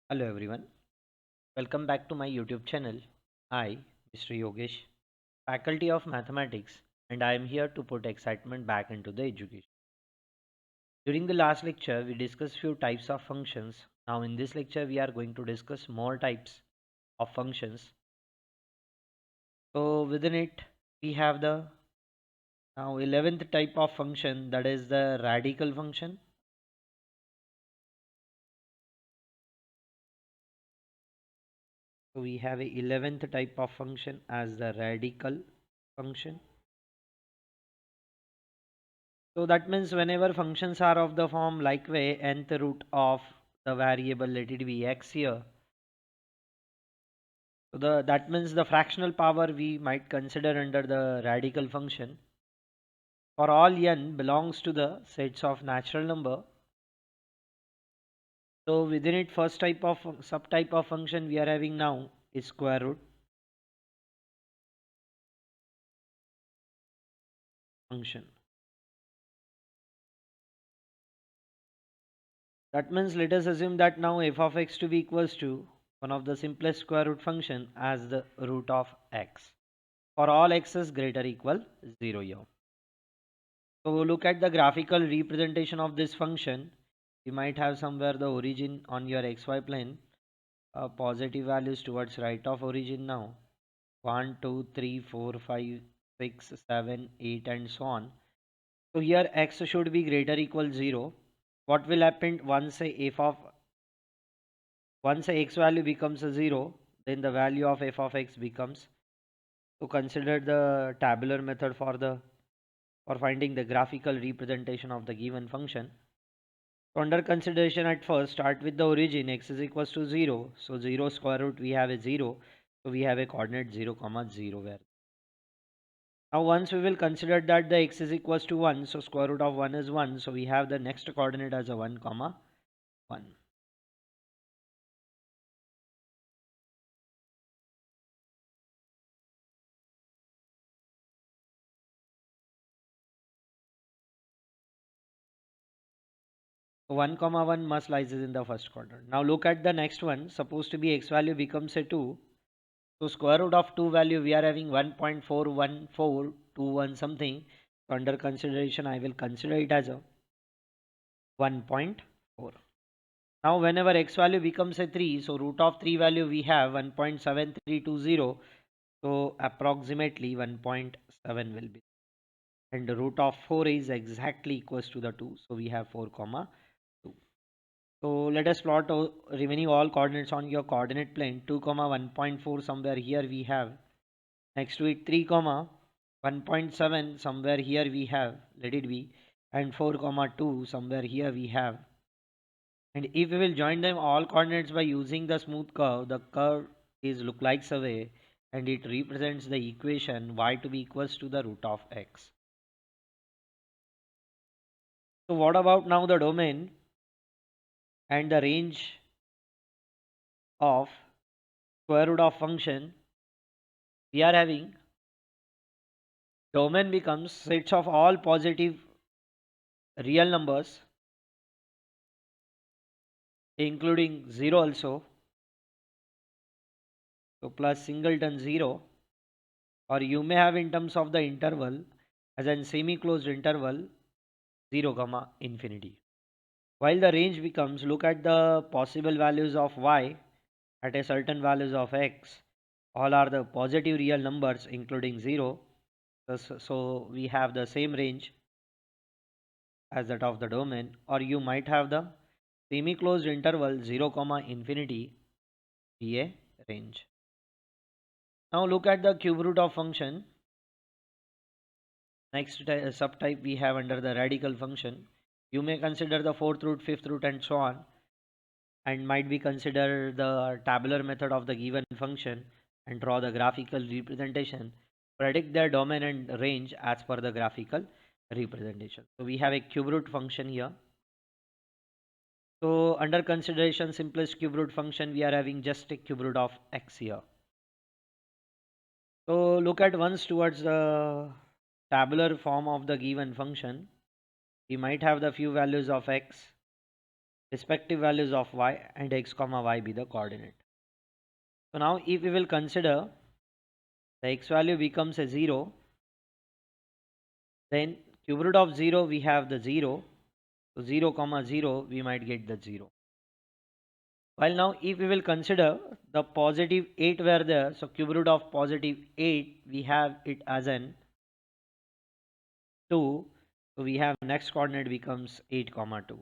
Hello everyone, welcome back to my YouTube channel. I, Mr. Yogesh, Faculty of Mathematics, and I am here to put excitement back into the education. During the last lecture, we discussed few types of functions. Now in this lecture, we are going to discuss more types of functions. So within it, we have the now 11th type of function, that is the radical function. So we have a 11th type of function as the radical function. So that means whenever functions are of the form like way nth root of the variable, let it be x here. So that means the fractional power we might consider under the radical function. For all n belongs to the sets of natural number. So within it, first type of subtype of function we are having now is square root function. That means let us assume that now f of x to be equals to one of the simplest square root function as the root of x for all x's greater equal 0 here. So look at the graphical representation of this function. You might have somewhere the origin on your xy plane, positive values towards right of origin now. 1, 2, 3, 4, 5, 6, 7, 8 and so on. So here x should be greater equal 0. What will happen once a x value becomes a 0, then the value of f of x becomes. So consider the tabular method for finding the graphical representation of the given function. So under consideration at first, start with the origin x is equals to 0. So 0 square root we have a 0. So we have a coordinate 0 comma 0 where. Now once we will consider that the x is equals to 1. So square root of 1 is 1. So we have the next coordinate as a 1 comma 1. So 1 comma 1 must lies in the first quadrant. Now look at the next one. Supposed to be x value becomes a 2. So square root of 2 value we are having 1.41421 something. So under consideration I will consider it as a 1.4. Now whenever x value becomes a 3, so root of 3 value we have 1.7320. So approximately 1.7 will be. And the root of 4 is exactly equals to the 2. So we have 4 comma 2. So let us plot remaining all coordinates on your coordinate plane. 2 comma 1.4 somewhere here we have. Next to it 3 comma 1.7 somewhere here we have. Let it be. And 4 comma 2 somewhere here we have. And if we will join them all coordinates by using the smooth curve, the curve is look like a way and it represents the equation y to be equals to the root of x. So what about now the domain and the range of square root of function? We are having domain becomes sets of all positive real numbers including 0 also. So plus singleton 0, or you may have in terms of the interval as a semi-closed interval 0 comma infinity. While the range becomes, look at the possible values of y at a certain values of x. All are the positive real numbers including 0. So we have the same range as that of the domain, or you might have the semi-closed interval 0 comma infinity be a range. Now look at the cube root of function. Next subtype we have under the radical function. You may consider the fourth root, fifth root and so on, and might be consider the tabular method of the given function and draw the graphical representation. Predict their domain and range as per the graphical representation. So we have a cube root function here. So under consideration simplest cube root function, we are having just a cube root of x here. So look at once towards the tabular form of the given function. We might have the few values of x respective values of y and x comma y be the coordinate. So now if we will consider the x value becomes a 0, then cube root of 0 we have the 0. So 0 comma 0 we might get the 0. While now if we will consider the positive 8 were there, so cube root of positive 8 we have it as an 2. So we have next coordinate becomes 8 comma 2.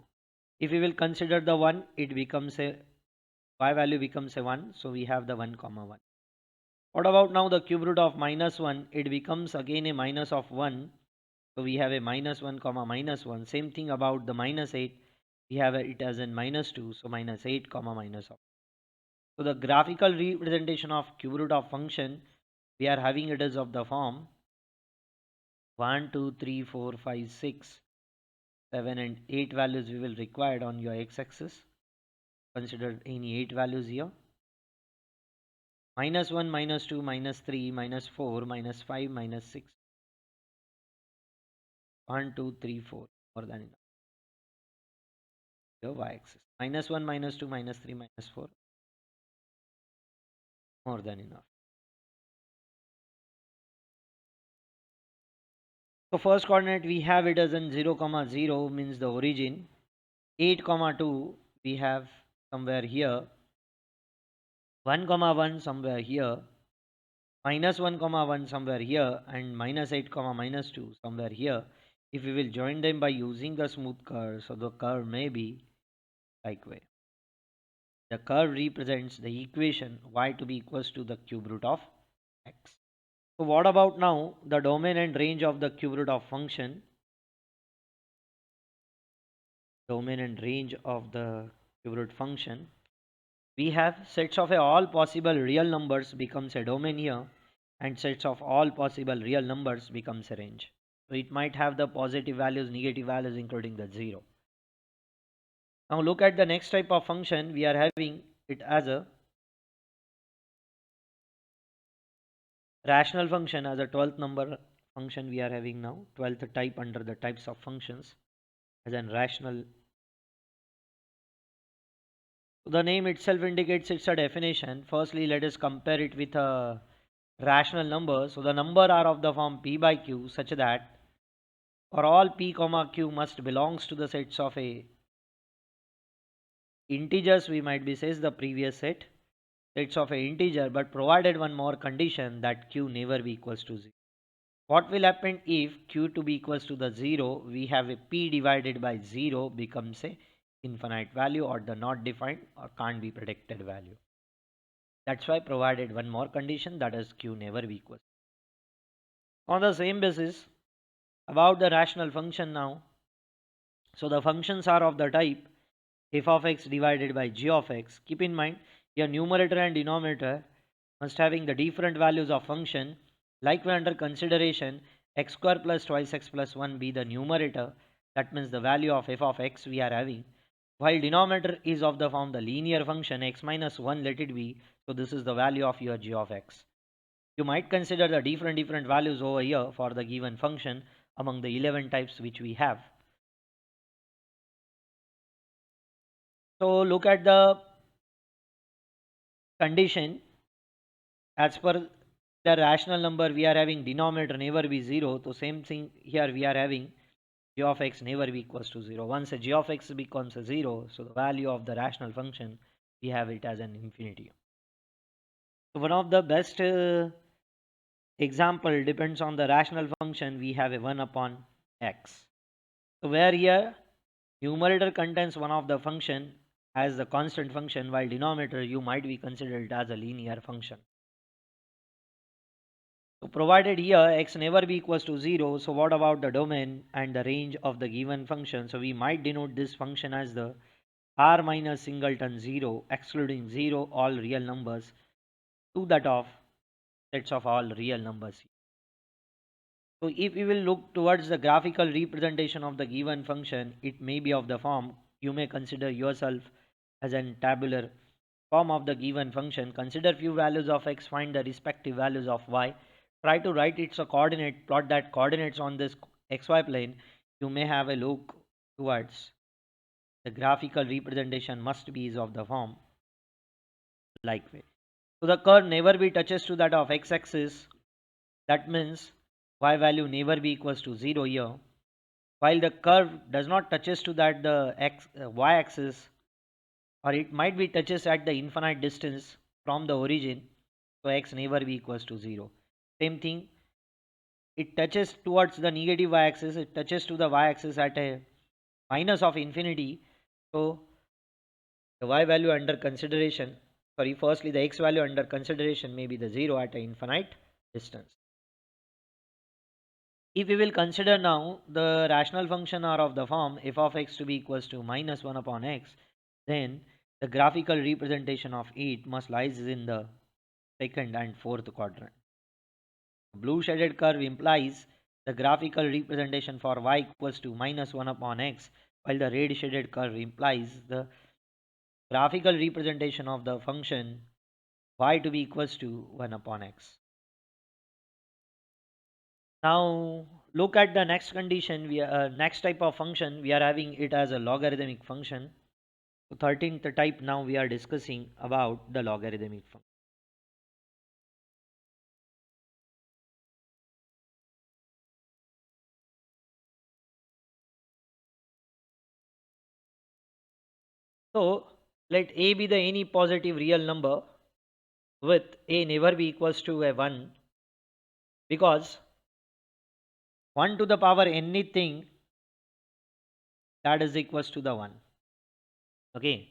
If we will consider the 1, it becomes a y value becomes a 1. So we have the 1 comma 1. What about now the cube root of minus 1? It becomes again a minus of 1. So we have a minus 1 comma minus 1. Same thing about the minus 8. We have it as in minus 2. So minus 8 comma minus of. So the graphical representation of cube root of function, we are having it as of the form 1, 2, 3, 4, 5, 6, 7 and 8 values we will require on your x-axis. Consider any 8 values here. Minus 1, minus 2, minus 3, minus 4, minus 5, minus 6. 1, 2, 3, 4. More than enough. Your y-axis. Minus 1, minus 2, minus 3, minus 4. More than enough. So first coordinate we have it as in 0 comma 0 means the origin. 8 comma 2 we have somewhere here. 1 comma 1 somewhere here. Minus 1 comma 1 somewhere here, and minus 8 comma minus 2 somewhere here. If we will join them by using the smooth curve, so the curve may be like way. The curve represents the equation y to be equals to the cube root of x. So what about now the domain and range of the cube root of function? Domain and range of the cube root function. We have sets of all possible real numbers becomes a domain here, and sets of all possible real numbers becomes a range. So it might have the positive values, negative values, including the 0. Now look at the next type of function. We are having it as a rational function, as a 12th number function we are having now. 12th type under the types of functions as an rational. So the name itself indicates it's a definition. Firstly, let us compare it with a rational number. So the number are of the form p by q such that for all p comma q must belongs to the sets of a integers, we might be says the previous sets of a integer, but provided one more condition that q never be equals to 0. What will happen if q to be equals to the 0? We have a p divided by 0 becomes a infinite value or the not defined or can't be predicted value. That's why provided one more condition, that is q never be equals. On the same basis, about the rational function now. So the functions are of the type f of x divided by g of x. Keep in mind your numerator and denominator must having the different values of function. Like we under consideration, x square plus twice x plus 1 be the numerator. That means the value of f of x we are having. While denominator is of the form the linear function x minus 1 let it be. So this is the value of your g of x. You might consider the different values over here for the given function among the 11 types which we have. So look at the condition. As per the rational number, we are having denominator never be 0. So same thing here we are having g of x never be equals to 0. Once a g of x becomes a 0, so the value of the rational function, we have it as an infinity. So one of the best example depends on the rational function. We have a 1 upon x. So where here numerator contains one of the function as the constant function, while denominator you might be considered as a linear function. So provided here x never be equals to 0, so what about the domain and the range of the given function? So we might denote this function as the r minus singleton 0, excluding 0 all real numbers to that of sets of all real numbers. So if we will look towards the graphical representation of the given function, it may be of the form, you may consider yourself as an tabular form of the given function. Consider few values of x, find the respective values of y. Try to write its a coordinate, plot that coordinates on this xy plane. You may have a look towards the graphical representation must be is of the form like way. So the curve never be touches to that of x-axis. That means y value never be equals to 0 here. While the curve does not touches to that the y-axis, or it might be touches at the infinite distance from the origin, so x never be equals to 0. Same thing, it touches towards the negative y-axis, it touches to the y-axis at a minus of infinity. So the y value under consideration, sorry, firstly the x value under consideration may be the 0 at an infinite distance. If we will consider now the rational function are of the form f of x to be equals to minus 1 upon x, then the graphical representation of it must lies in the second and fourth quadrant. Blue shaded curve implies the graphical representation for y equals to minus 1 upon x, while the red shaded curve implies the graphical representation of the function y to be equals to 1 upon x. Now look at the next condition. Next type of function we are having it as a logarithmic function. So 13th type now we are discussing about the logarithmic function. So let a be the any positive real number with a never be equals to a 1, because 1 to the power anything that is equals to the 1. Okay.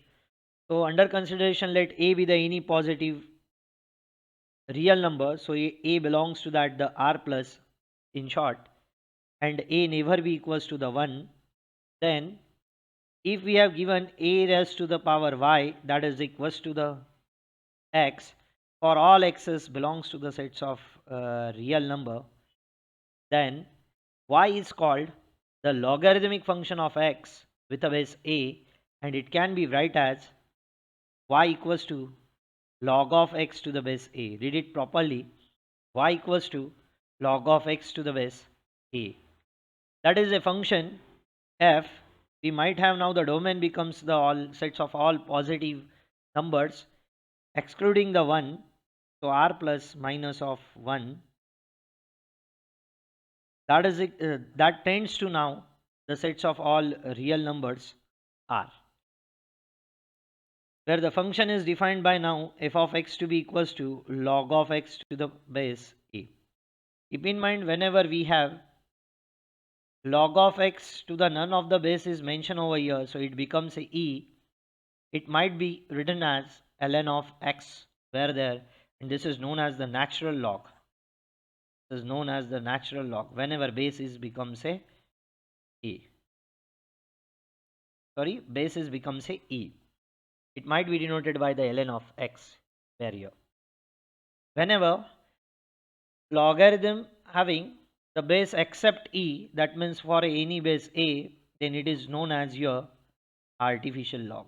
So under consideration let a be the any positive real number. So a belongs to that the r plus in short, and a never be equals to the 1. Then if we have given a raised to the power y that is equals to the x for all x's belongs to the sets of real number, then y is called the logarithmic function of x with a base a, and it can be write as y equals to log of x to the base a. Read it properly. Y equals to log of x to the base a. That is a function f. We might have now the domain becomes the all sets of all positive numbers excluding the 1. So r plus minus of 1, that is it, that tends to now the sets of all real numbers r, where the function is defined by now f of x to be equals to log of x to the base a. Keep in mind whenever we have log of x to the none of the base is mentioned over here, so it becomes a e. It might be written as ln of x, where there, and this is known as the natural log. This is known as the natural log whenever base is becomes a e. Sorry, base is becomes a e. It might be denoted by the ln of x, where here whenever logarithm having the base except e, that means for any base a, then it is known as your artificial log,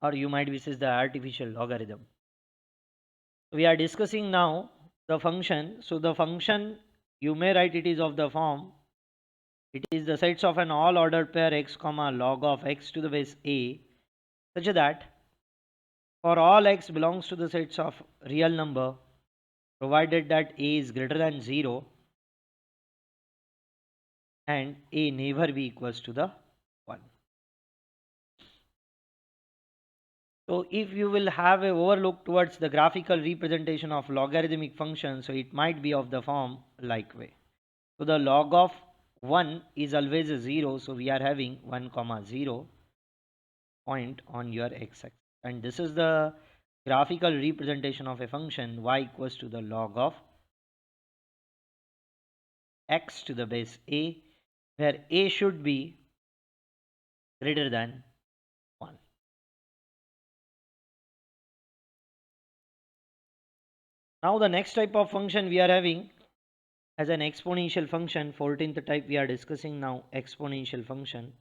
or you might be says the artificial logarithm. We are discussing now the function. So the function you may write it is of the form, it is the sets of an all ordered pair x comma log of x to the base a, such that for all x belongs to the sets of real number, provided that a is greater than 0 and a never be equals to the 1. So if you will have a overlook towards the graphical representation of logarithmic function, so it might be of the form like way. So the log of 1 is always a 0, so we are having 1 comma 0 point on your x-axis, and this is the graphical representation of a function y equals to the log of x to the base a, where a should be greater than 1. Now the next type of function we are having as an exponential function, 14th type we are discussing now, exponential function.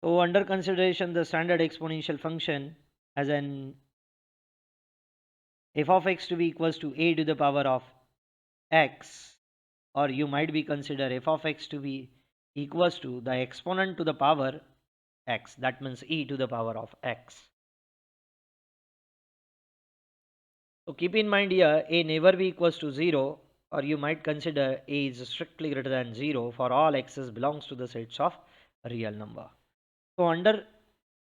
So under consideration the standard exponential function as an f of x to be equals to a to the power of x, or you might be consider f of x to be equals to the exponent to the power x, that means e to the power of x. So keep in mind here a never be equals to 0, or you might consider a is strictly greater than 0 for all x's belongs to the sets of real number. So under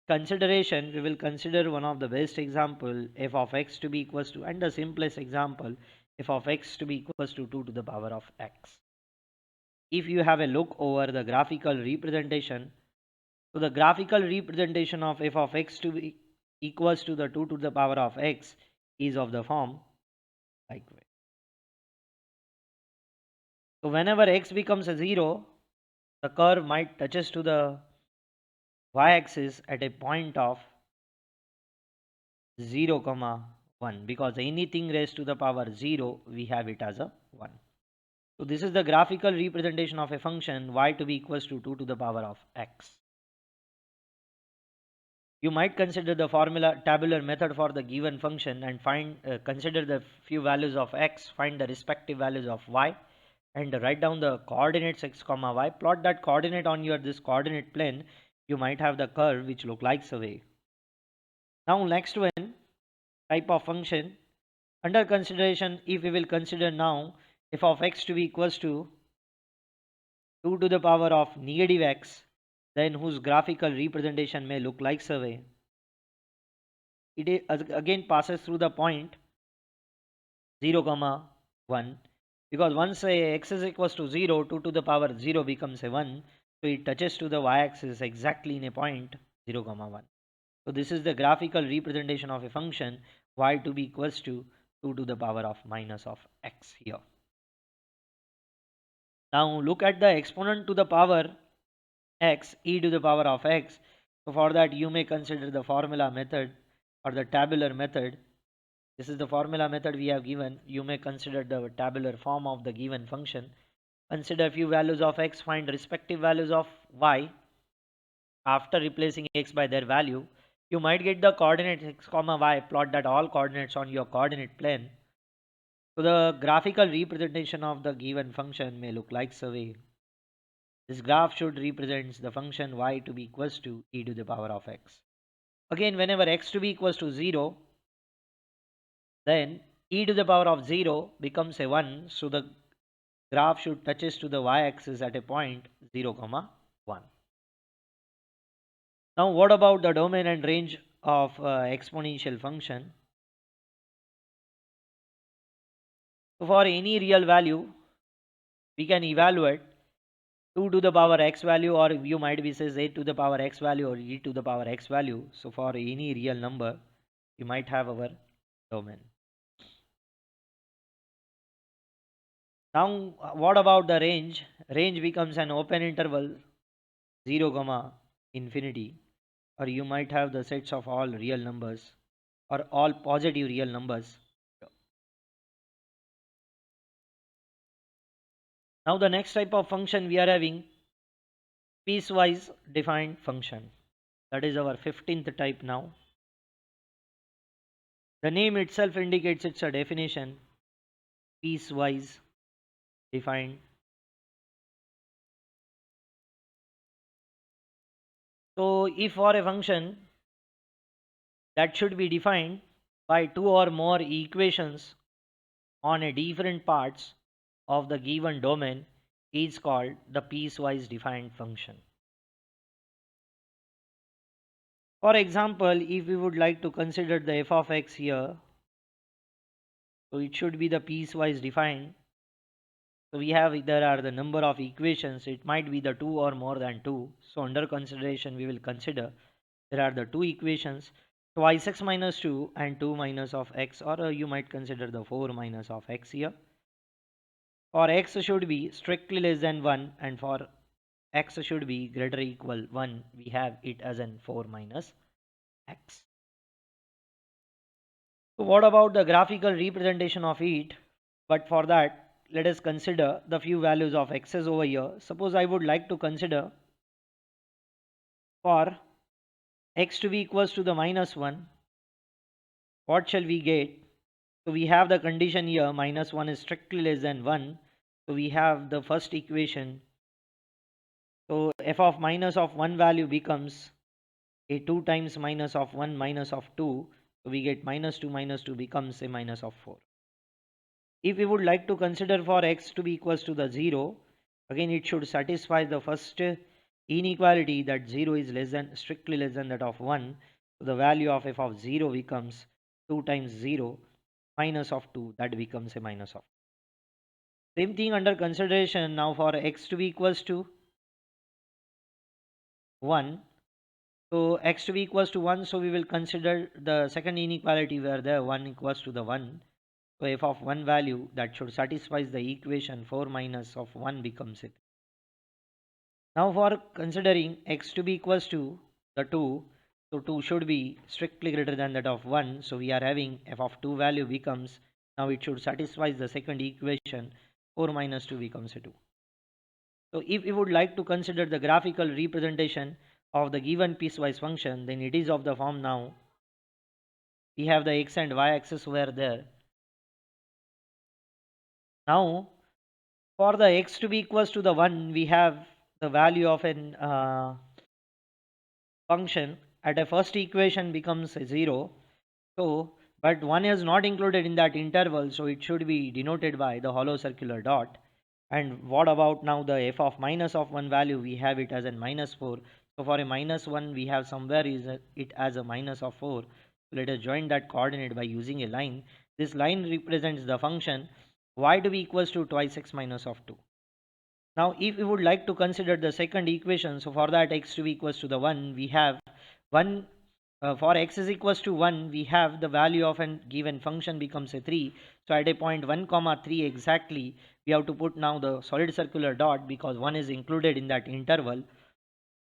consideration we will consider one of the best example f of x to be equals to, and the simplest example f of x to be equals to 2 to the power of x. If you have a look over the graphical representation, so the graphical representation of f of x to be equals to the 2 to the power of x is of the form like this. So whenever x becomes a 0, the curve might touches to the y-axis at a point of 0 comma 1, because anything raised to the power 0 we have it as a 1. So this is the graphical representation of a function y to be equals to 2 to the power of x. You might consider the formula tabular method for the given function and consider the few values of x, find the respective values of y, and write down the coordinates x comma y. Plot that coordinate on your this coordinate plane. You might have the curve which look like so way. Now next one type of function under consideration, if we will consider now f of x to be equals to 2 to the power of negative x, then whose graphical representation may look like so way. It again passes through the point 0 comma 1, because once x is equals to 0, 2 to the power 0 becomes a 1, so it touches to the y-axis exactly in a point 0 comma 1. So this is the graphical representation of a function y to be equals to 2 to the power of minus of x here. Now look at the exponent to the power x, e to the power of x. So for that you may consider the formula method or the tabular method. This is the formula method we have given. You may consider the tabular form of the given function. Consider few values of x, find respective values of y. After replacing x by their value, you might get the coordinates x comma y, plot that all coordinates on your coordinate plane. So the graphical representation of the given function may look like so way. This graph should represent the function y to be equals to e to the power of x. Again, whenever x to be equals to 0, then e to the power of 0 becomes a 1. So the graph should touches to the y-axis at a point 0 comma 1. Now what about the domain and range of exponential function? So for any real value, we can evaluate 2 to the power x value, or you might be says a to the power x value or e to the power x value. So for any real number, you might have our domain. Now what about the range? Range becomes an open interval 0 comma infinity, or you might have the sets of all real numbers or all positive real numbers. Now the next type of function we are having piecewise defined function. That is our 15th type now. The name itself indicates it's a definition, piecewise defined. So if for a function that should be defined by two or more equations on a different parts of the given domain is called the piecewise defined function. For example, if we would like to consider the f of x here, so it should be the piecewise defined. So we have, there are the number of equations, it might be the 2 or more than 2. So under consideration we will consider there are the two equations, twice x minus 2 and 2 minus of x, or you might consider the 4 minus of x here. For x should be strictly less than 1, and for x should be greater or equal 1, we have it as an 4 minus x. So what about the graphical representation of it? But for that, let us consider the few values of x's over here. Suppose I would like to consider for x to be equals to the minus 1, what shall we get? So we have the condition here, minus 1 is strictly less than 1. So we have the first equation. So f of minus of 1 value becomes a 2 times minus of 1 minus of 2. So we get minus 2 becomes a minus of 4. If we would like to consider for x to be equals to the 0, again it should satisfy the first inequality, that 0 is less than, strictly less than that of 1. So the value of f of 0 becomes 2 times 0 minus of 2, that becomes a minus of. Same thing under consideration now for x to be equals to 1. So x to be equals to 1, so we will consider the second inequality where the 1 equals to the 1. So f of 1 value that should satisfy the equation 4 minus of 1 becomes it. Now for considering x to be equals to the 2, so 2 should be strictly greater than that of 1. So we are having f of 2 value becomes, now it should satisfy the second equation, 4 minus 2 becomes a 2. So if we would like to consider the graphical representation of the given piecewise function, then it is of the form now. We have the x and y axis were there. Now for the x to be equals to the 1, we have the value of an function at a first equation becomes a 0. So, but 1 is not included in that interval, so it should be denoted by the hollow circular dot. And what about now the f of minus of 1 value? We have it as a minus 4. So for a minus 1, we have somewhere it as a minus of 4. So let us join that coordinate by using a line. This line represents the function y to be equals to twice x minus of 2. Now if we would like to consider the second equation, so for that x to be equals to the 1, we have 1 for x is equals to 1, we have the value of a given function becomes a 3. So at a point 1 comma 3 exactly, we have to put now the solid circular dot because 1 is included in that interval.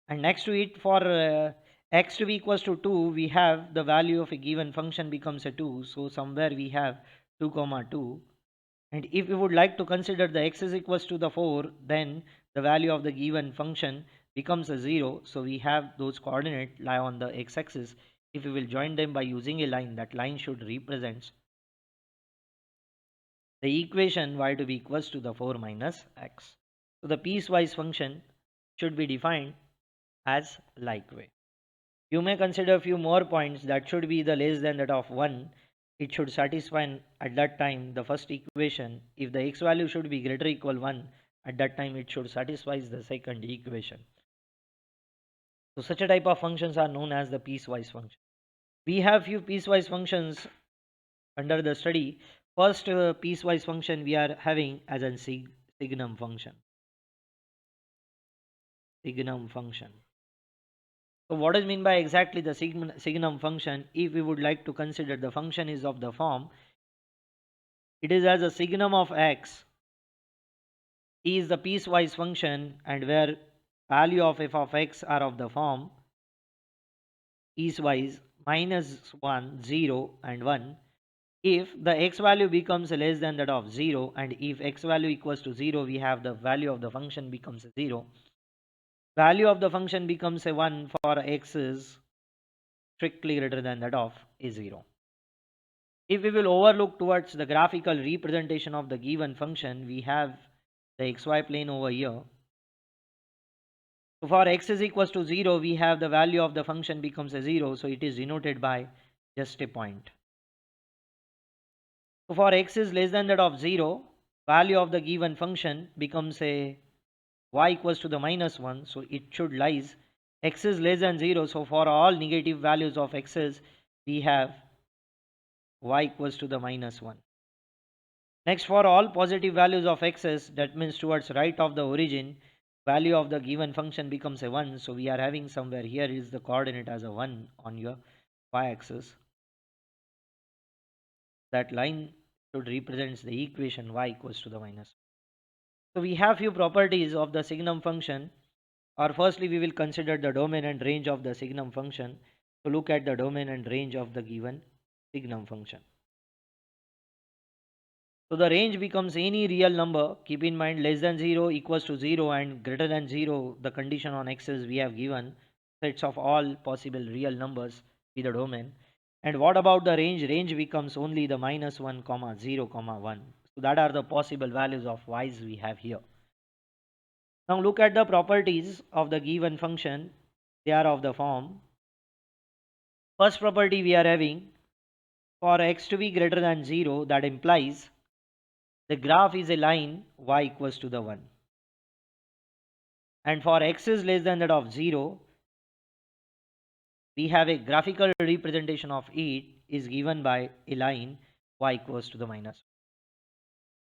And next to it for x to be equals to 2, we have the value of a given function becomes a 2. So somewhere we have 2 comma 2. And if we would like to consider the x is equals to the 4, then the value of the given function becomes a 0. So we have those coordinates lie on the x-axis. If we will join them by using a line, that line should represent the equation y to be equals to the 4 minus x. So the piecewise function should be defined as like way. You may consider a few more points that should be the less than that of 1. It should satisfy at that time the first equation. If the x value should be greater or equal 1, at that time it should satisfy the second equation. So such a type of functions are known as the piecewise function. We have few piecewise functions under the study. First piecewise function we are having as a signum function. Signum function. So what is mean by exactly the signum function? If we would like to consider the function is of the form, it is as a signum of x is the piecewise function, and where value of f of x are of the form piecewise minus 1, 0 and 1. If the x value becomes less than that of 0, and if x value equals to 0, we have the value of the function becomes a 0. Value of the function becomes a 1 for x is strictly greater than that of a 0. If we will overlook towards the graphical representation of the given function, we have the xy plane over here. So for x is equals to 0, we have the value of the function becomes a 0, so it is denoted by just a point. So for x is less than that of 0, value of the given function becomes a y equals to the minus 1, so it should lies x is less than 0, so for all negative values of x's, we have y equals to the minus 1. Next, for all positive values of x's, that means towards right of the origin, value of the given function becomes a 1. So we are having somewhere here is the coordinate as a 1 on your y-axis. That line should represents the equation y equals to the minus. So we have few properties of the signum function. Or firstly, we will consider the domain and range of the signum function. So look at the domain and range of the given signum function. So the range becomes any real number. Keep in mind less than 0 equals to 0 and greater than 0, the condition on x is we have given sets of all possible real numbers be the domain. And what about the range? Range becomes only the minus 1 comma 0 comma 1. So that are the possible values of y's we have here. Now look at the properties of the given function. They are of the form. First property we are having, for x to be greater than 0, that implies the graph is a line y equals to the 1. And for x is less than that of 0, we have a graphical representation of it is given by a line y equals to the minus.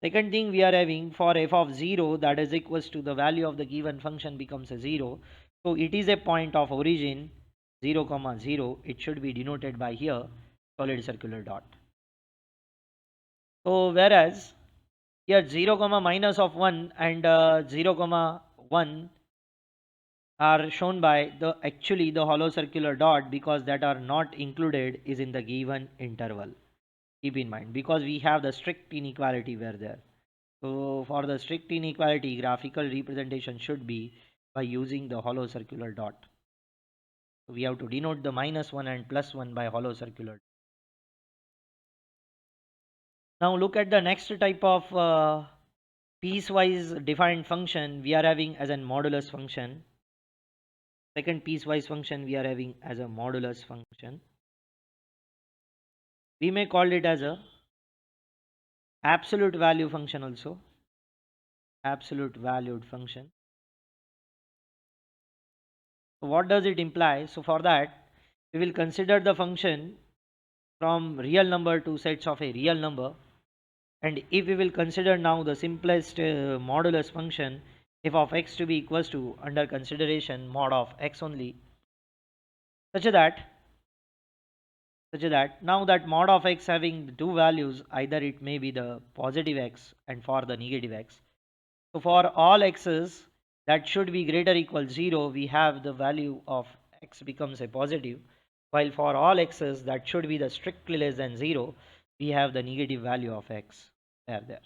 Second thing we are having, for f of 0 that is equals to the value of the given function becomes a 0. So it is a point of origin 0 comma 0. It should be denoted by here solid circular dot. So whereas here 0 comma minus of 1 and 0 comma 1 are shown by the actually the hollow circular dot, because that are not included is in the given interval. Keep in mind, because we have the strict inequality where there. So for the strict inequality, graphical representation should be by using the hollow circular dot. So we have to denote the minus 1 and plus 1 by hollow circular. Now look at the next type of piecewise defined function we are having as a modulus function. Second piecewise function we are having as a modulus function. We may call it as a absolute value function also. Absolute valued function. So what does it imply? So for that, we will consider the function from real number to sets of a real number. And if we will consider now the simplest modulus function, f of x to be equals to, under consideration, mod of x only, such that now that mod of x having the two values, either it may be the positive x and for the negative x. So for all x's that should be greater equal 0, we have the value of x becomes a positive, while for all x's that should be the strictly less than 0, we have the negative value of x there.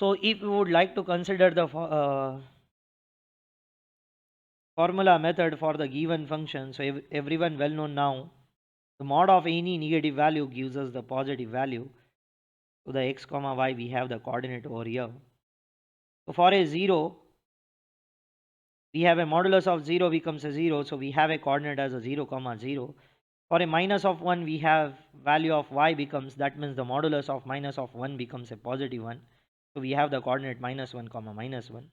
So if we would like to consider the formula method for the given function, so everyone well known now, the mod of any negative value gives us the positive value. So the x comma y, we have the coordinate over here. So for a 0, we have a modulus of 0 becomes a 0, so we have a coordinate as a 0 comma 0. For a minus of 1, we have value of y becomes, that means the modulus of minus of 1 becomes a positive 1. So we have the coordinate minus 1 comma minus 1.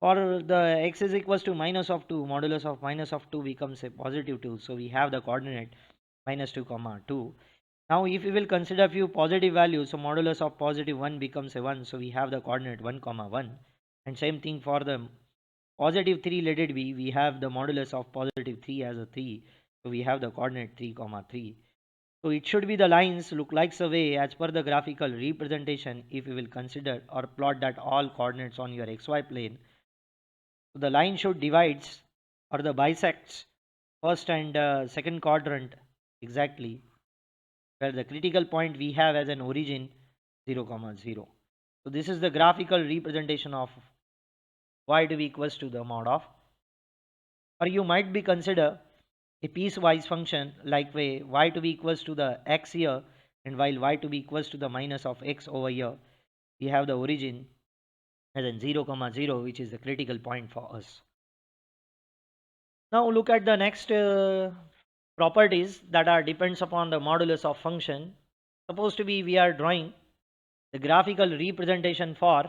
For the x is equals to minus of 2, modulus of minus of 2 becomes a positive 2. So we have the coordinate minus 2 comma 2. Now if we will consider few positive values, so modulus of positive 1 becomes a 1. So we have the coordinate 1 comma 1. And same thing for the positive 3, let it be, we have the modulus of positive 3 as a 3. So we have the coordinate 3 comma 3. So it should be the lines look like a way as per the graphical representation. If we will consider or plot that all coordinates on your xy plane, so the line should divides or the bisects first and second quadrant exactly, where the critical point we have as an origin 0 comma 0. So this is the graphical representation of y to be equals to the mod of, or you might be consider a piecewise function like way y to be equals to the x here, and while y to be equals to the minus of x over here, we have the origin as in 0 comma 0, which is the critical point for us. Now look at the next properties that are depends upon the modulus of function. Supposed to be we are drawing the graphical representation for,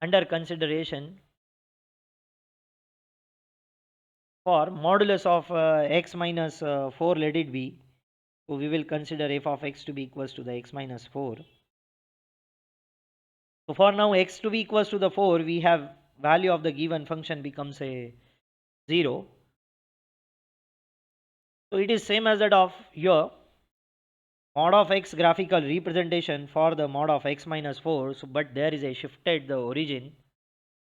under consideration, for modulus of x minus 4, let it be. So we will consider f of x to be equals to the x minus 4. So for now x to be equals to the 4, we have value of the given function becomes a 0. So it is same as that of here, mod of x graphical representation for the mod of x minus 4. So but there is a shifted the origin,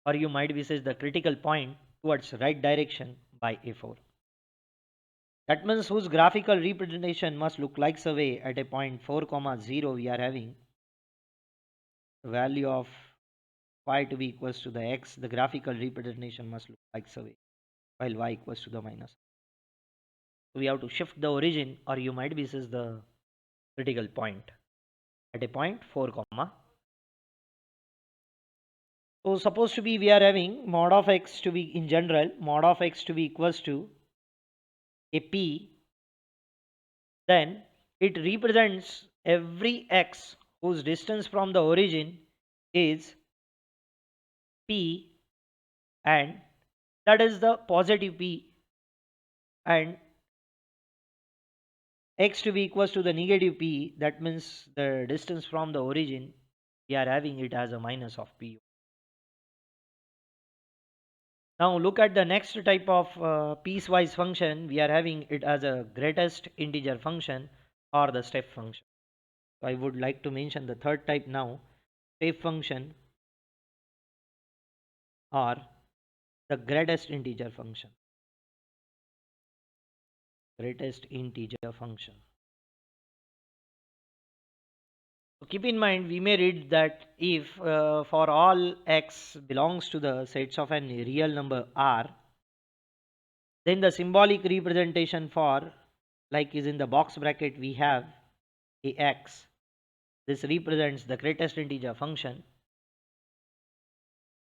or you might be says the critical point towards right direction by a4. That means whose graphical representation must look like a way at a point 4 comma 0, we are having the value of y to be equals to the x, the graphical representation must look like a way, while y equals to the minus. So we have to shift the origin, or you might be this is the critical point at a point 4 comma. So supposed to be we are having mod of x to be in general, mod of x to be equals to a p, then it represents every x whose distance from the origin is p, and that is the positive p, and x to be equals to the negative p, that means the distance from the origin we are having it as a minus of p. Now look at the next type of piecewise function. We are having it as a greatest integer function or the step function. So I would like to mention the third type now, step function or the greatest integer function. Greatest integer function. So keep in mind, we may read that if for all x belongs to the sets of an real number r, then the symbolic representation for, like is in the box bracket, we have a x. This represents the greatest integer function.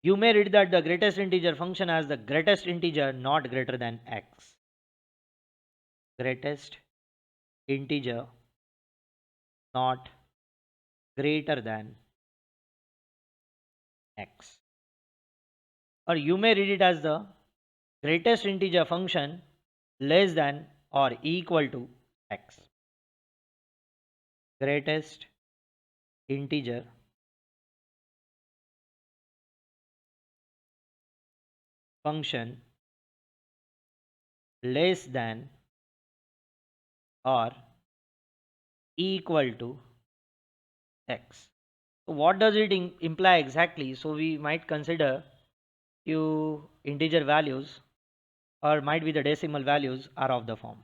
You may read that the greatest integer function as the greatest integer not greater than x. Greatest integer not greater than x. Or you may read it as the greatest integer function less than or equal to x. Greatest integer function less than or equal to x. So what does it imply exactly? So we might consider few integer values, or might be the decimal values are of the form.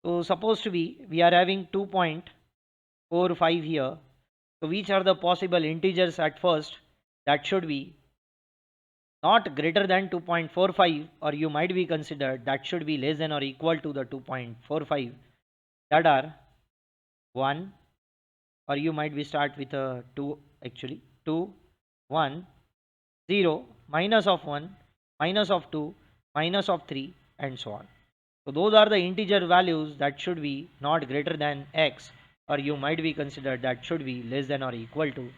So supposed to be we are having 2.45 here. So which are the possible integers at first? That should be not greater than 2.45, or you might be considered that should be less than or equal to the 2.45, that are 1, or you might be start with a 2, actually 2, 1, 0, minus of 1, minus of 2, minus of 3, and so on. So those are the integer values that should be not greater than x, or you might be considered that should be less than or equal to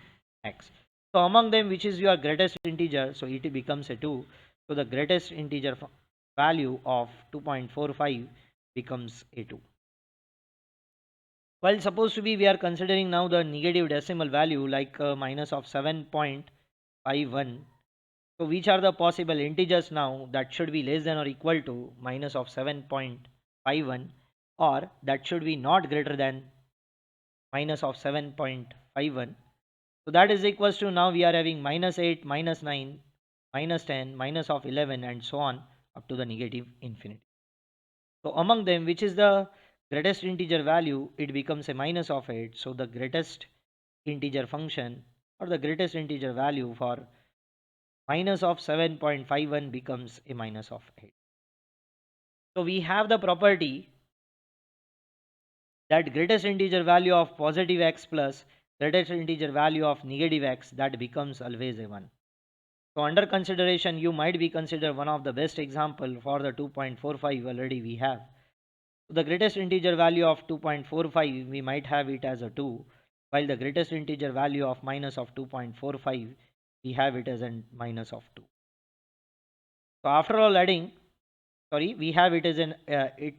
x. So among them, which is your greatest integer? So it becomes a 2. So the greatest integer value of 2.45 becomes a 2. While supposed to be we are considering now the negative decimal value like minus of 7.51. So which are the possible integers now that should be less than or equal to minus of 7.51, or that should be not greater than minus of 7.51. So that is equals to, now we are having minus 8, minus 9, minus 10, minus of 11, and so on up to the negative infinity. So among them, which is the greatest integer value? It becomes a minus of 8. So the greatest integer function or the greatest integer value for minus of 7.51 becomes a minus of 8. So we have the property that greatest integer value of positive x plus greatest integer value of negative x, that becomes always a 1. So under consideration, you might be considered one of the best example for the 2.45 already we have. So the greatest integer value of 2.45 we might have it as a 2, while the greatest integer value of minus of 2.45 we have it as a minus of 2. So after all adding, sorry, we have it as an it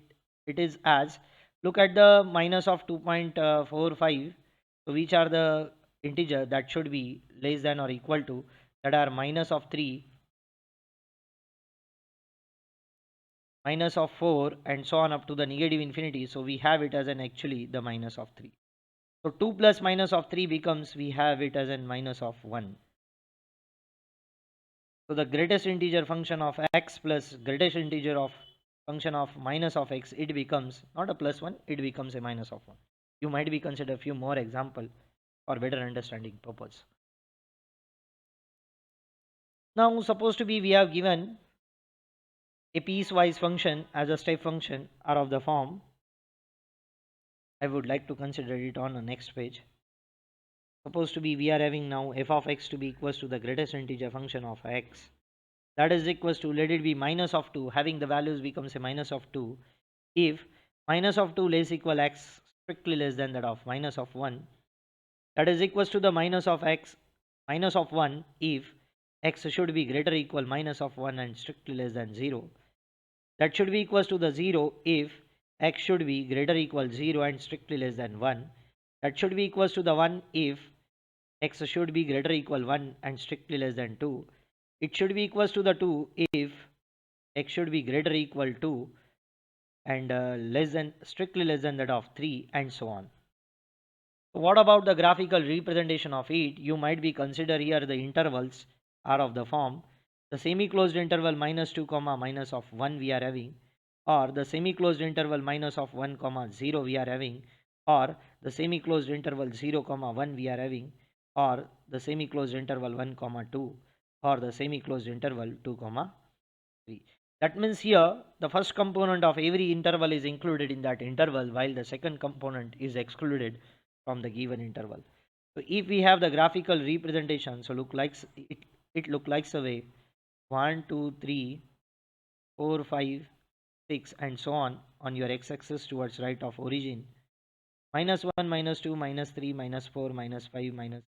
is as, look at the minus of 2.45. So which are the integer that should be less than or equal to, that are minus of 3, minus of 4, and so on up to the negative infinity. So we have it as an actually the minus of 3. So 2 plus minus of 3 becomes, we have it as a minus of 1. So the greatest integer function of x plus greatest integer of function of minus of x, it becomes not a plus 1, it becomes a minus of 1. You might be consider a few more example for better understanding purpose. Now supposed to be we have given a piecewise function as a step function are of the form. I would like to consider it on the next page. Supposed to be we are having now f of x to be equals to the greatest integer function of x. That is equals to, let it be minus of 2, having the values becomes a minus of 2. If minus of 2 less equal x strictly less than that of minus of 1, that is equals to the minus of x minus of 1 if x should be greater or equal minus of 1 and strictly less than 0. That should be equals to the 0 if x should be greater or equal 0 and strictly less than 1. That should be equals to the 1 if x should be greater or equal 1 and strictly less than 2. It should be equals to the 2 if x should be greater or equal to and less than strictly less than that of 3, and so on. So what about the graphical representation of it? You might be consider here the intervals are of the form the semi-closed interval minus 2 comma minus of 1 we are having, or the semi-closed interval minus of 1 comma 0 we are having, or the semi-closed interval 0 comma 1 we are having, or the semi-closed interval 1 comma 2, or the semi-closed interval 2 comma 3. That means here the first component of every interval is included in that interval while the second component is excluded from the given interval. So if we have the graphical representation, so it look like the way 1, 2, 3, 4, 5, 6 and so on your x-axis towards right of origin. -1, -2, -3, -4, -5,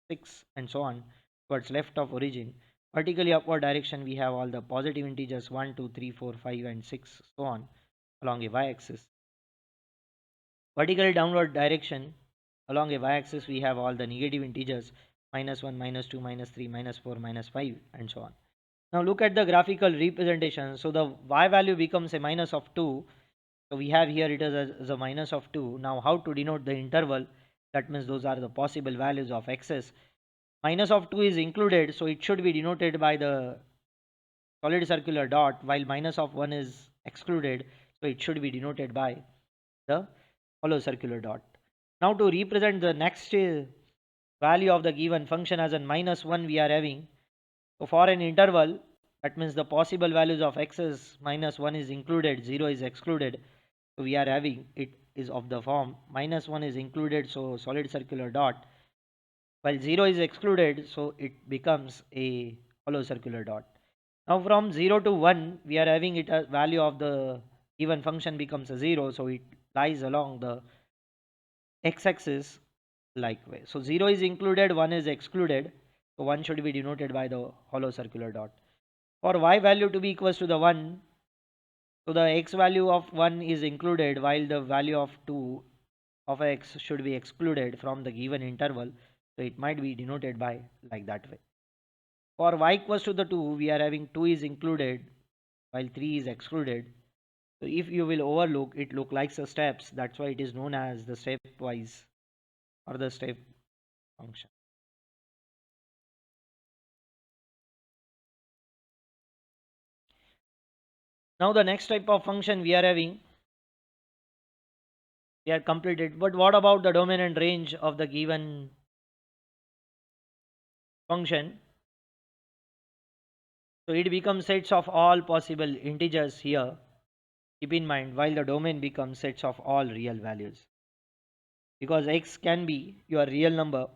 -6 and so on towards left of origin. Vertically upward direction we have all the positive integers 1, 2, 3, 4, 5 and 6 so on along a y-axis. Vertically downward direction along a y-axis we have all the negative integers -1, -2, -3, -4, -5 and so on. Now look at the graphical representation. So the y value becomes a minus of 2. So we have here it as a minus of 2. Now how to denote the interval? That means those are the possible values of x's. Minus of 2 is included, so it should be denoted by the solid circular dot, while minus of 1 is excluded, so it should be denoted by the hollow circular dot. Now to represent the next value of the given function as a -1 we are having. So for an interval, that means the possible values of x is -1 is included, 0 is excluded. So we are having it is of the form -1 is included, so solid circular dot, while 0 is excluded, so it becomes a hollow circular dot. Now from 0 to 1, we are having it a value of the given function becomes a 0, so it lies along the x-axis likewise. So 0 is included, 1 is excluded, so 1 should be denoted by the hollow circular dot. For y value to be equals to the 1, so the x value of 1 is included while the value of 2 of x should be excluded from the given interval, so it might be denoted by like that way. For y equals to the 2, we are having 2 is included while 3 is excluded. So if you will overlook, it look like the steps. That's why it is known as the stepwise or the step function. Now the next type of function we are having, we are completed. But what about the domain and range of the given function? So it becomes sets of all possible integers here. Keep in mind, while the domain becomes sets of all real values. Because x can be your real number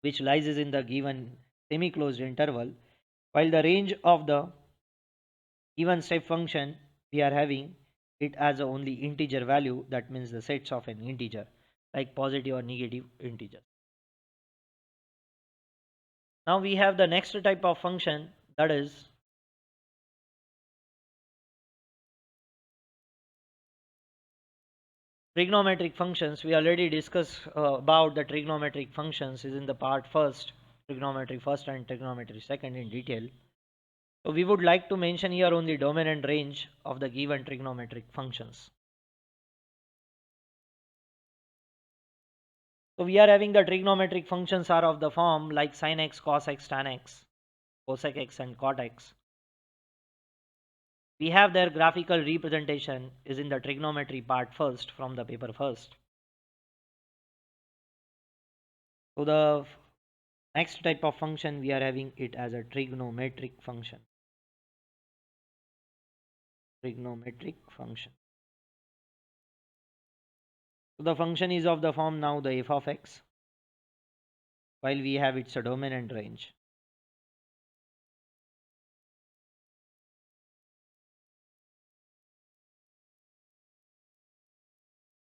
which lies in the given semi-closed interval, while the range of the given step function we are having it as a only integer value, that means the sets of an integer like positive or negative integers. Now we have the next type of function, that is trigonometric functions. We already discussed about the trigonometric functions is in the part first, trigonometry first and trigonometry second in detail. So we would like to mention here only domain and range of the given trigonometric functions. So we are having the trigonometric functions are of the form like sin x, cos x, tan x, cosec x and cot x. We have their graphical representation is in the trigonometry part first from the paper first. So the next type of function we are having it as a trigonometric function. trigonometric function. So the function is of the form now the f of x, while we have its domain and range.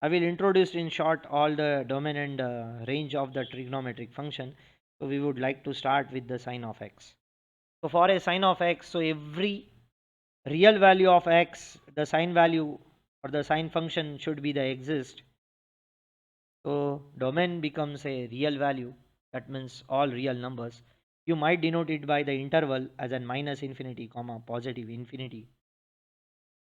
I will introduce in short all the domain and range of the trigonometric function. So we would like to start with the sine of x. So for a sine of x, so every real value of x, the sine value or the sine function should be the exist. So domain becomes a real value, that means all real numbers. You might denote it by the interval as an minus infinity comma positive infinity.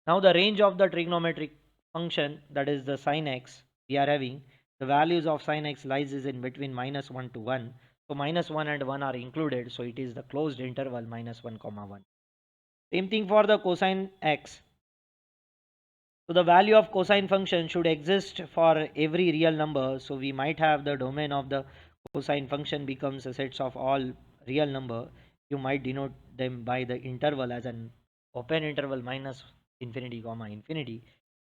Now the range of the trigonometric function, that is the sin x, we are having the values of sin x lies is in between -1 to 1. So -1 and 1 are included, so it is the closed interval -1 comma 1. Same thing for the cosine x. So the value of cosine function should exist for every real number. So we might have the domain of the cosine function becomes a set of all real number. You might denote them by the interval as an open interval minus infinity comma infinity.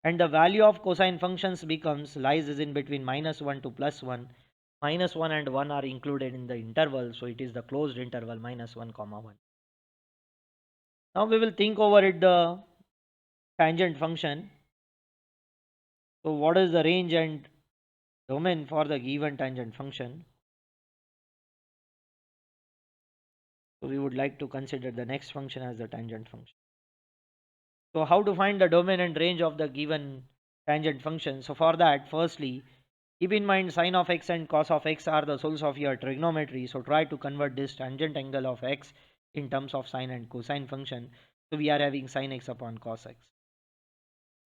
And the value of cosine functions becomes lies is in between -1 to +1. -1 and 1 are included in the interval. So it is the closed interval -1 comma 1. Now we will think over it the tangent function. So what is the range and domain for the given tangent function? So we would like to consider the next function as the tangent function. So how to find the domain and range of the given tangent function? So for that, firstly, keep in mind sine of x and cos of x are the source of your trigonometry. So try to convert this tangent angle of x in terms of sine and cosine function. So we are having sine x upon cos x.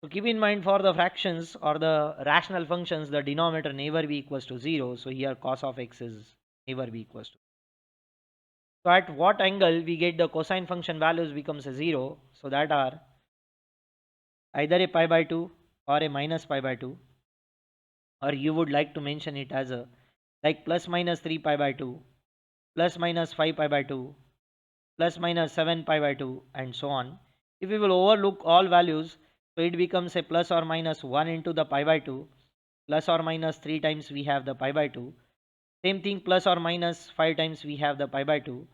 So keep in mind for the fractions or the rational functions, the denominator never be equals to 0. So here cos of x is never be equals to. So at what angle we get the cosine function values becomes a 0. So that are either a pi by 2 or a minus pi by 2, or you would like to mention it as a like plus minus 3 pi by 2, plus minus 5 pi by 2, plus minus 7 pi by 2, and so on. If we will overlook all values, so it becomes a plus or minus 1 into the pi by 2, plus or minus 3 times we have the pi by 2. Same thing plus or minus 5 times we have the pi by 2.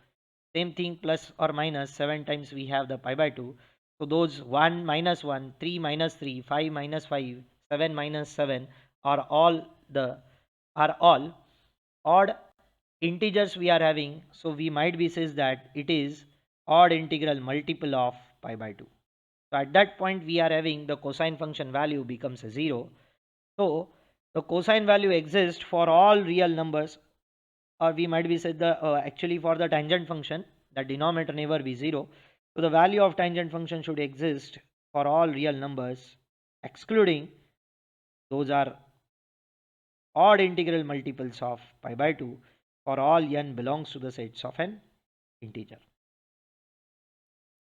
Same thing plus or minus 7 times we have the pi by 2. So those 1 minus 1, 3 minus 3, 5 minus 5, 7 minus 7 are all odd integers we are having. So we might be says that it is odd integral multiple of pi by 2. So at that point we are having the cosine function value becomes a 0. So the cosine value exists for all real numbers, or we might be said the actually for the tangent function the denominator never be 0. So the value of tangent function should exist for all real numbers excluding those are odd integral multiples of pi by 2 for all n belongs to the sets of an integer.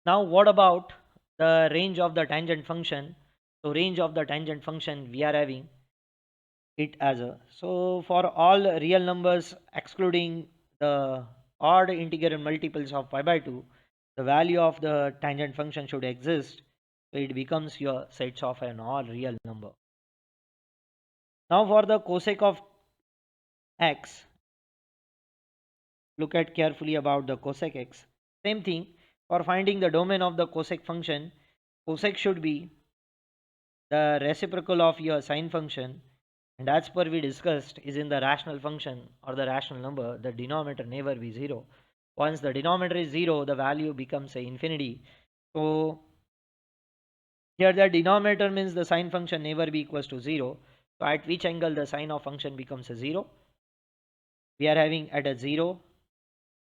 Now what about the range of the tangent function? So range of the tangent function we are having it as a, so for all real numbers excluding the odd integral multiples of pi by 2, the value of the tangent function should exist, so it becomes your sets of an all real number. Now for the cosec of x, look at carefully about the cosec x. Same thing for finding the domain of the cosec function. Cosec should be the reciprocal of your sine function, and as per we discussed is in the rational function or the rational number, the denominator never be 0. Once the denominator is 0, the value becomes a infinity. So here the denominator means the sine function never be equals to 0. So at which angle the sine of function becomes a 0? We are having at a 0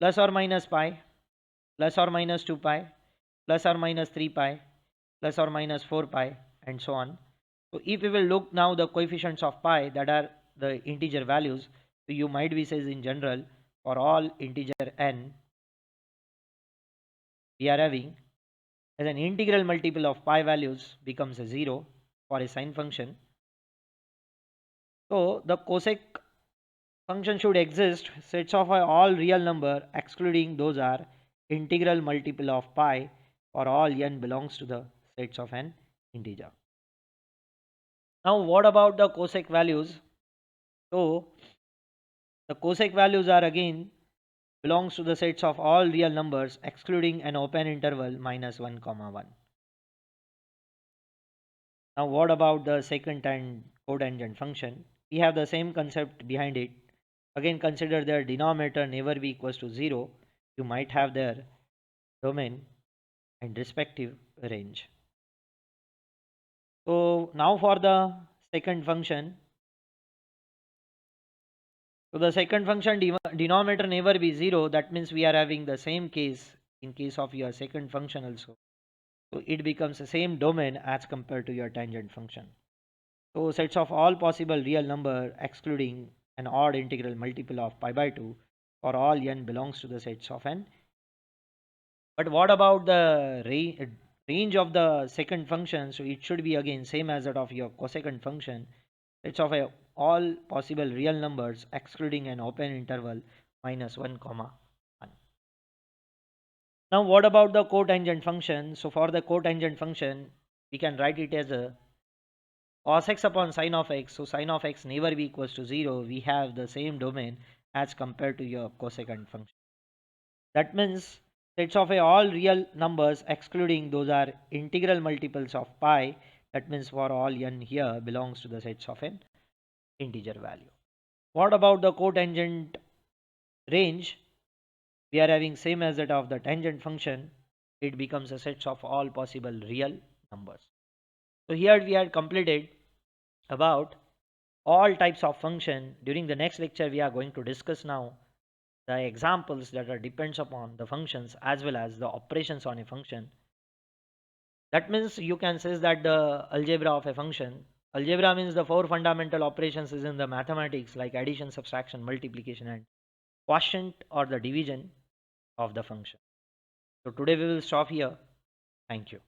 plus or minus pi, plus or minus 2 pi, plus or minus 3 pi, plus or minus 4 pi, and so on. So if we will look now the coefficients of pi that are the integer values, so you might be says in general for all integer n we are having as an integral multiple of pi values becomes a 0 for a sine function. So the cosec function should exist sets of all real number excluding those are integral multiple of pi for all n belongs to the sets of an integer. Now what about the cosec values? So the cosec values are again belongs to the sets of all real numbers excluding an open interval minus 1 comma 1. Now what about the secant and cotangent function? We have the same concept behind it. Again consider their denominator never be equals to 0. You might have their domain and respective range. So now for the second function. So the second function denominator never be 0. That means we are having the same case in case of your second function also. So it becomes the same domain as compared to your tangent function. So sets of all possible real number excluding an odd integral multiple of pi by 2 for all n belongs to the sets of n. But what about the range of the second function? So it should be again same as that of your cosecant function. Sets of all possible real numbers excluding an open interval minus 1 comma 1. Now what about the cotangent function? So for the cotangent function we can write it as a cos x upon sine of x. So sine of x never be equals to 0. We have the same domain as compared to your cosecant function. That means sets of all real numbers excluding those are integral multiples of pi. That means for all n here belongs to the sets of an integer value. What about the cotangent range? We are having same as that of the tangent function. It becomes a set of all possible real numbers. So here we had completed about all types of function. During the next lecture we are going to discuss now the examples that are depends upon the functions as well as the operations on a function. That means you can say that the algebra of a function. Algebra means the four fundamental operations is in the mathematics like addition, subtraction, multiplication and quotient or the division of the function. So today we will stop here. Thank you.